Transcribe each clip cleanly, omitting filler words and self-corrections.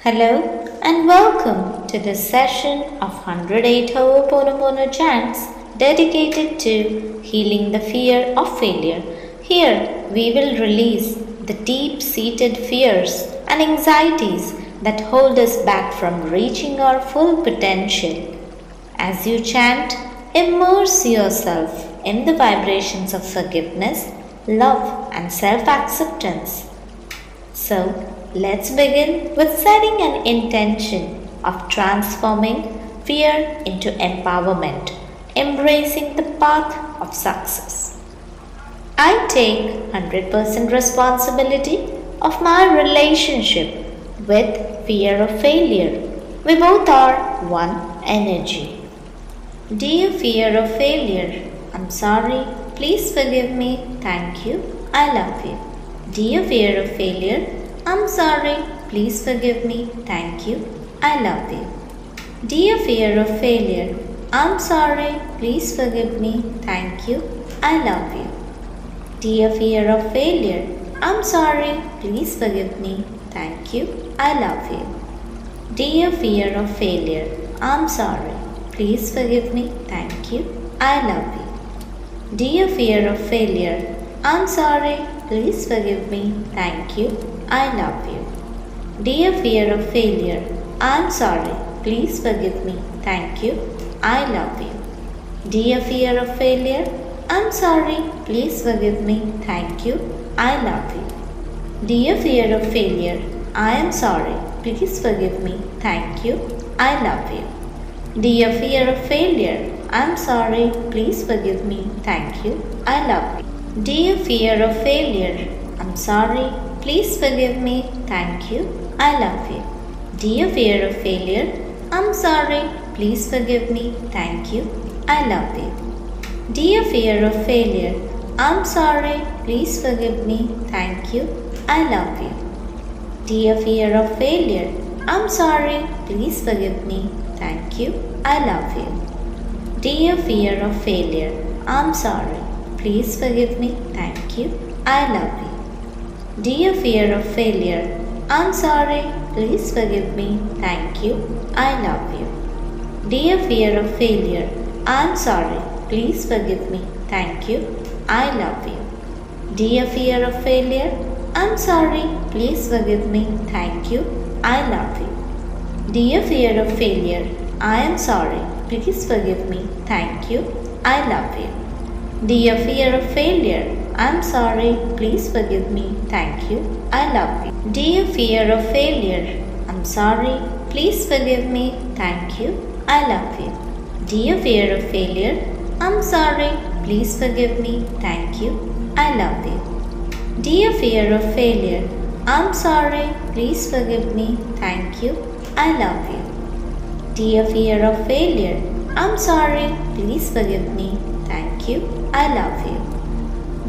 Hello and welcome to this session of 108 Ho'oponopono chants dedicated to healing the fear of failure. Here we will release the deep-seated fears and anxieties that hold us back from reaching our full potential. As you chant, immerse yourself in the vibrations of forgiveness, love and self-acceptance. So, let's begin with setting an intention of transforming fear into empowerment, embracing the path of success. I take 100% responsibility of my relationship with fear of failure. We both are one energy. Dear fear of failure, I'm sorry, please forgive me, thank you, I love you. Dear fear of failure, I'm sorry, please forgive me, thank you, I love you. Dear fear of failure, I'm sorry, please forgive me, thank you, I love you. Dear fear of failure, I'm sorry, please forgive me, thank you, I love you. Dear fear of failure, I'm sorry, please forgive me, thank you, I love you. Dear fear of failure, I'm sorry, please forgive me, thank you, I love you. Dear fear of failure, I'm sorry, please forgive me, thank you, I love you. Dear fear of failure, I'm sorry, please forgive me, thank you, I love you. Dear fear of failure, I am sorry, please forgive me, thank you, I love you. Dear fear of failure, I'm sorry, please forgive me, thank you, I love you. Dear fear of failure, I'm sorry, please forgive me, thank you, I love you. Dear fear of failure, I'm sorry, please forgive me, thank you, I love you. Dear fear of failure, I'm sorry, please forgive me, thank you, I love you. Dear fear of failure, I'm sorry, please forgive me, thank you, I love you. Dear fear of failure, I'm sorry, please forgive me, thank you, I love you. Dear fear of failure, I'm sorry, please forgive me, thank you, I love you. Dear fear of failure, I'm sorry, please forgive me, thank you, I love you. Dear fear of failure, I'm sorry, please forgive me, thank you, I love you. Dear fear of failure, I am sorry, please forgive me, thank you, I love you. Dear fear of failure, I'm sorry, please forgive me, thank you, I love you. Dear fear of failure, I'm sorry, please forgive me, thank you, I love you. Dear fear of failure, I'm sorry, please forgive me, thank you, I love you. Dear fear of failure, I'm sorry, please forgive me, thank you, I love you. Dear fear of failure, I'm sorry, please forgive me, thank you, I love you.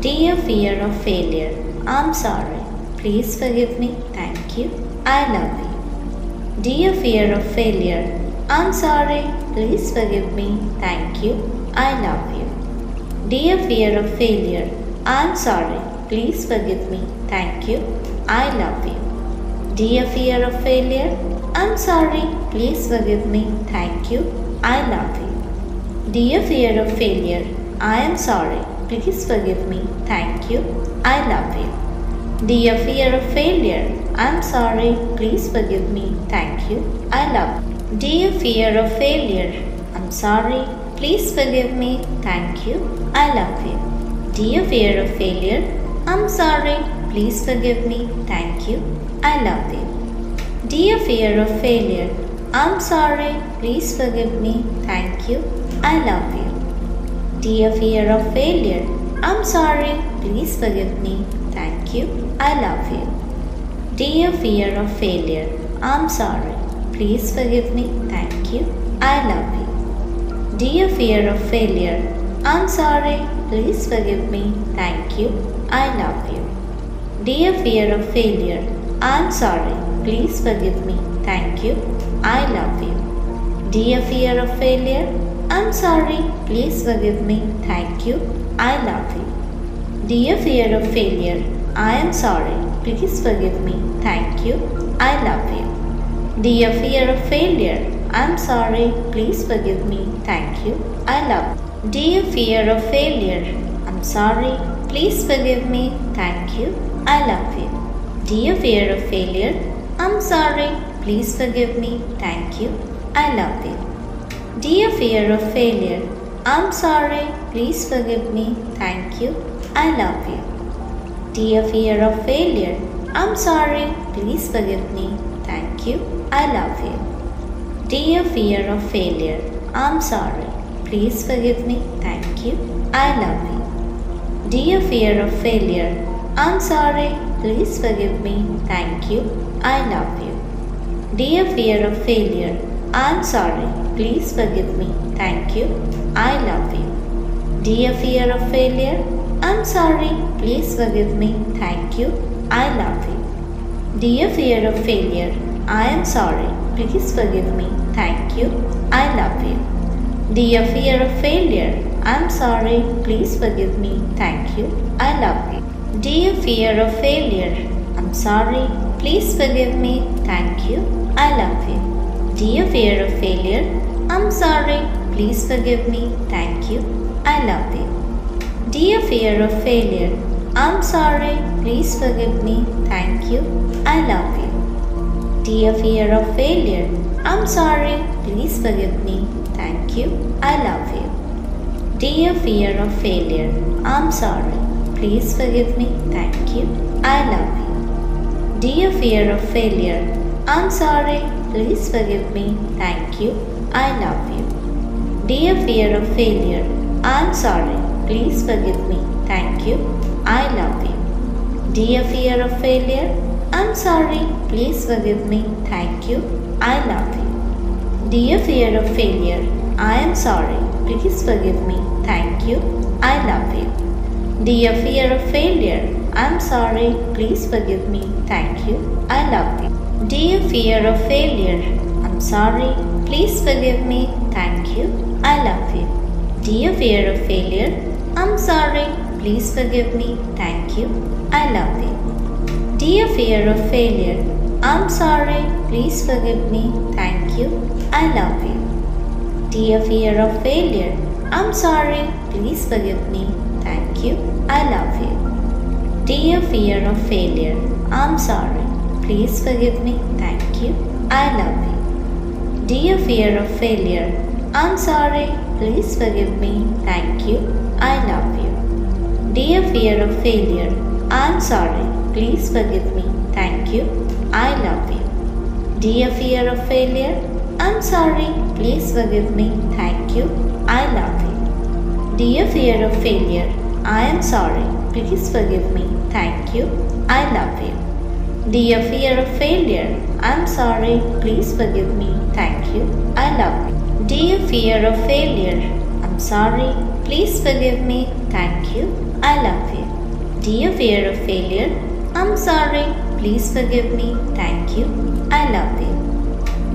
Dear fear of failure, I'm sorry, please forgive me, thank you, I love you. Dear fear of failure, I'm sorry, please forgive me, thank you, I love you. Dear fear of failure, I'm sorry, please forgive me, thank you, I love you. Dear fear of failure, I'm sorry, please forgive me, thank you, I love you. Dear fear of failure, I am sorry, please forgive me, thank you, I love you. Dear fear of failure, I'm sorry, please forgive me, thank you, I love you. Dear fear of failure, I'm sorry, please forgive me, thank you, I love you. Dear fear of failure, I'm sorry, please forgive me, thank you, I love you. Dear fear of failure, I'm sorry, please forgive me, thank you, I love you. Dear fear of failure, I'm sorry, please forgive me, thank you, I love you. Dear fear of failure, I'm sorry, please forgive me, thank you, I love you. Dear fear of failure, I'm sorry, please forgive me, thank you, I love you. Dear fear of failure, I'm sorry, please forgive me, thank you, I love you. Dear fear of failure, I'm sorry, please forgive me, thank you, I love you. Dear fear of failure, I am sorry, please forgive me, thank you, I love you. Dear fear of failure, I'm sorry, please forgive me, thank you, I love you. Dear fear of failure, I'm sorry, please forgive me, thank you, I love you. Dear fear of failure, I'm sorry, please forgive me, thank you, I love you. Dear fear of failure, I'm sorry, please forgive me, thank you, I love you. Dear fear of failure, I'm sorry, please forgive me, thank you, I love you. Dear fear of failure, I'm sorry, please forgive me, thank you, I love you. Dear fear of failure, I'm sorry, please forgive me, thank you, I love you. Dear fear of failure, I'm sorry, please forgive me, thank you, I love you. Dear fear of failure, I'm sorry, please forgive me, thank you, I love you. Dear fear of failure, I am sorry, please forgive me, thank you, I love you. Dear fear of failure, I'm sorry, please forgive me, thank you, I love you. Dear fear of failure, I'm sorry, please forgive me, thank you, I love you. Dear fear of failure, I'm sorry, please forgive me, thank you, I love you. Dear fear of failure, I'm sorry, please forgive me, thank you, I love you. Dear fear of failure, I'm sorry, please forgive me, thank you, I love you. Dear fear of failure, I'm sorry, please forgive me, thank you, I love you. Dear fear of failure, I'm sorry, please forgive me, thank you, I love you. Dear fear of failure, I'm sorry, please forgive me, thank you, I love you. Dear fear of failure, I'm sorry, please forgive me, thank you, I love you. Dear fear of failure, I am sorry, please forgive me, thank you, I love you. Dear fear of failure, I'm sorry, please forgive me, thank you, I love you. Dear fear of failure, I'm sorry, please forgive me, thank you, I love you. Dear fear of failure, I'm sorry, please forgive me, thank you, I love you. Dear fear of failure, I'm sorry, please forgive me, thank you, I love you. Dear fear of failure, I'm sorry, please forgive me, thank you, I love you. Dear fear of failure, I'm sorry, please forgive me, thank you, I love you. Dear fear of failure, I'm sorry, please forgive me, thank you, I love you. Dear fear of failure, I'm sorry, please forgive me, thank you, I love you. Dear fear of failure, I'm sorry, please forgive me, thank you, I love you. Dear fear of failure, I am sorry, please forgive me, thank you, I love you. Dear fear of failure, I'm sorry, please forgive me, thank you, I love you. Dear fear of failure, I'm sorry, please forgive me, thank you, I love you. Dear fear of failure, I'm sorry, please forgive me, thank you, I love you.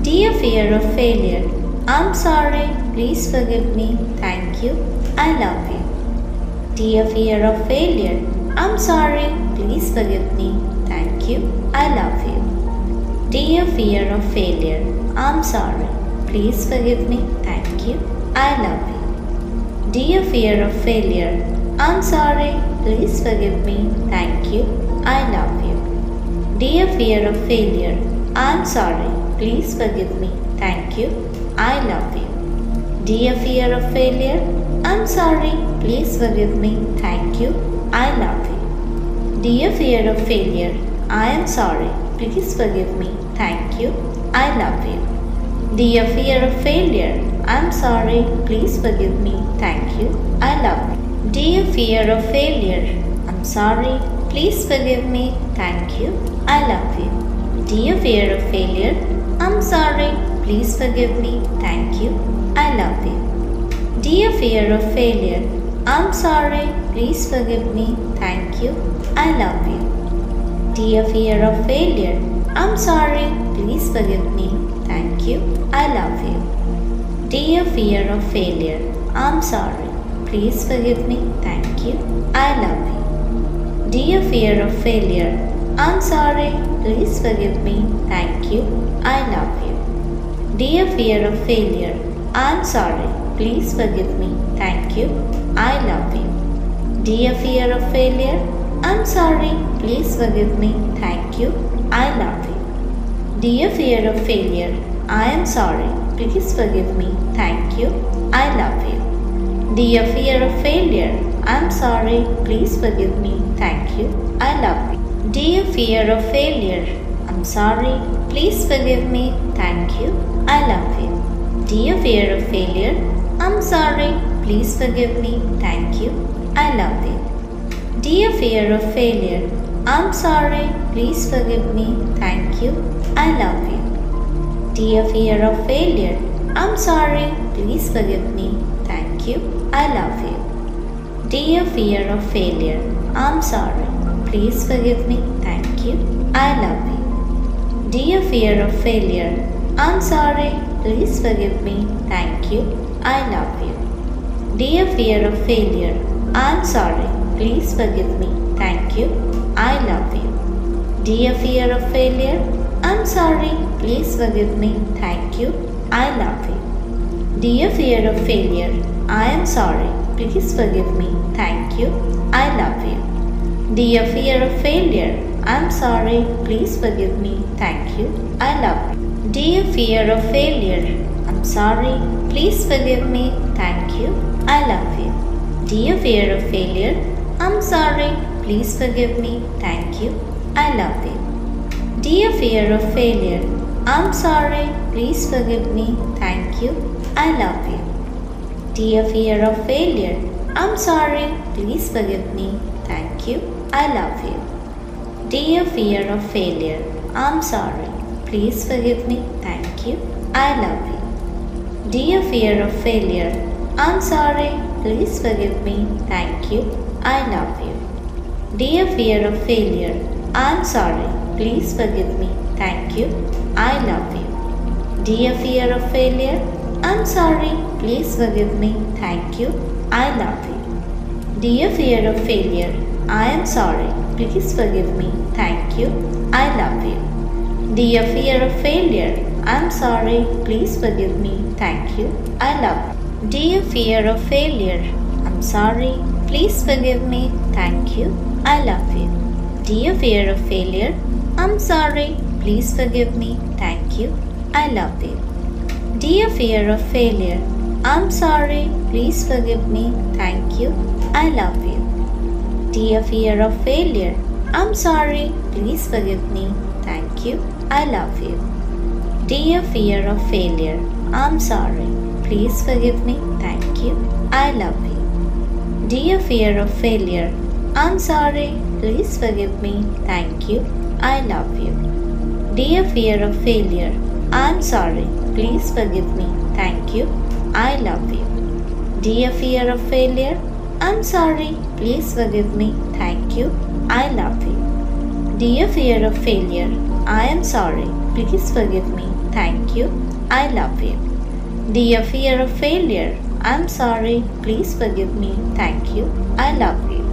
Dear fear of failure, I'm sorry, please forgive me, thank you, I love you. Dear fear of failure, I'm sorry, please forgive me, thank you, I love you. Dear fear of failure, I'm sorry, please forgive me, thank you, I love you. Dear fear of failure, I'm sorry, please forgive me, thank you, I love you. Dear fear of failure, I'm sorry, please forgive me, thank you, I love you. Dear fear of failure, I'm sorry, please forgive me, thank you, I love you. Dear fear of failure, I am sorry, please forgive me, thank you, I love you. Dear fear of failure, I'm sorry, please forgive me, thank you, I love you. Dear fear of failure, I'm sorry, please forgive me, thank you, I love you. Dear fear of failure, I'm sorry, please forgive me, thank you, I love you. Dear fear of failure, I'm sorry, please forgive me, thank you, I love you. Dear fear of failure, I'm sorry, please forgive me, thank you, I love you. Dear fear of failure, I'm sorry, please forgive me, thank you, I love you. Dear fear of failure, I'm sorry, please forgive me, thank you, I love you. Dear fear of failure, I'm sorry, please forgive me, thank you, I love you. Dear fear of failure, I'm sorry, please forgive me, thank you, I love you. Dear fear of failure, I am sorry, please forgive me, thank you, I love you. Dear fear of failure, I'm sorry, please forgive me, thank you, I love you. Dear fear of failure, I'm sorry, please forgive me, thank you, I love you. Dear fear of failure, I'm sorry, please forgive me, thank you, I love you. Dear fear of failure, I'm sorry, please forgive me, thank you, I love you. Dear fear of failure, I'm sorry, please forgive me, thank you, I love you. Dear fear of failure, I'm sorry, please forgive me, thank you, I love you. Dear fear of failure, I'm sorry, please forgive me, thank you, I love you. Dear fear of failure, I'm sorry, please forgive me, thank you, I love you. Dear fear of failure, I'm sorry, please forgive me, thank you, I love you. Dear fear of failure, I am sorry, please forgive me, thank you, I love you. Dear fear of failure, I'm sorry, please forgive me, thank you, I love you. Dear fear of failure, I'm sorry, please forgive me, thank you, I love you. Dear fear of failure, I'm sorry, please forgive me, thank you, I love you. Dear fear of failure, I'm sorry, please forgive me, thank you, I love you. Dear fear of failure, I'm sorry, please forgive me, thank you, I love you. Dear fear of failure, I'm sorry, please forgive me, thank you, I love you. Dear fear of failure, I'm sorry, please forgive me, thank you, I love you. Dear fear of failure, I'm sorry, please forgive me, thank you, I love you. Dear fear of failure, I'm sorry, please forgive me, thank you, I love you. Dear fear of failure, I am sorry, please forgive me, thank you, I love you. Dear fear of failure, I'm sorry, please forgive me, thank you, I love you. Dear fear of failure, I'm sorry, please forgive me, thank you, I love you. Dear fear of failure, I'm sorry, please forgive me, thank you, I love you. Dear fear of failure, I'm sorry, please forgive me, thank you, I love you. Dear fear of failure, I'm sorry, please forgive me, thank you, I love you. Dear fear of failure, I'm sorry, please forgive me, thank you, I love you. Dear fear of failure, I'm sorry, please forgive me, thank you, I love you. Dear fear of failure, I'm sorry, please forgive me, thank you, I love you. Dear fear of failure, I'm sorry, please forgive me, thank you, I love you. Dear fear of failure, I am sorry, please forgive me, thank you, I love you. Dear fear of failure, I'm sorry, please forgive me, thank you, I love you.